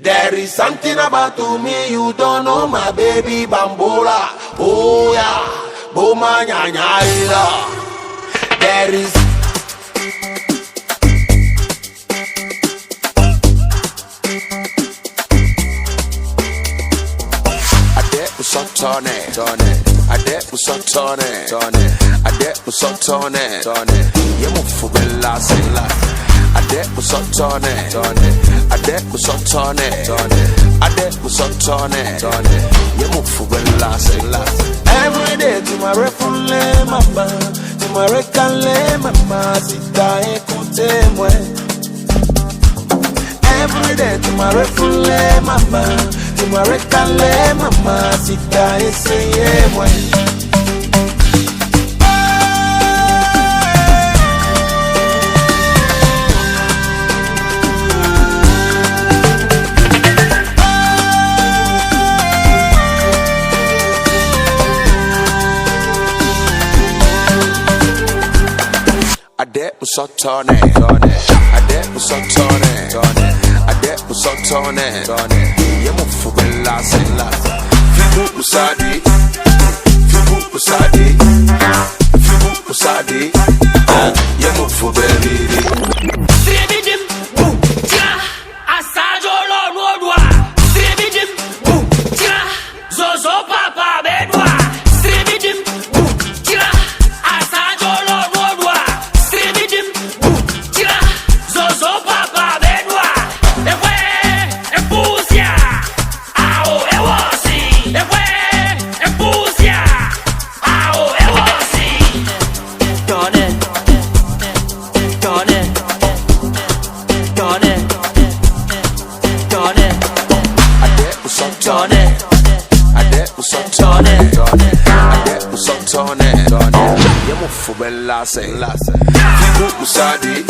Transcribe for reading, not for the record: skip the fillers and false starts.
There is something about me you don't know, my baby bambola. Oh yeah, boma nyanya ila. There is Tonè, ade uso Tonè, ade uso Tonè, yemu fubella sela. Ade uso Tonè, ade uso Tonè, ade uso Tonè, yemu fubella sela. Every day to my refule mama, to my recale mama, sita ekute mwe. Every day to my refule mama, to my recale mama, sita eseye mwe. Ade uso Tonè, ade uso Tonè, ade uso Tonè, yemu fubella sela. Fibu usadi, fibu usadi, yemu fubeli. Sribidim, boum, tira, asajo lo nodwa. Sribidim, boum, tira, zozo papa bedwa. Sribidim, boum, tira, asajo lo nodwa. Sribidim, boum, tira, zozo papa bedwa. Ewe, epusia, ao ewosi. Ewe, epusia, ao ewosi. Tonè, Tonè, Tonè, Tonè. Ade uso Tonè, ade uso Tonè, ade uso Tonè, yemu fubella sela. Fibu usadi,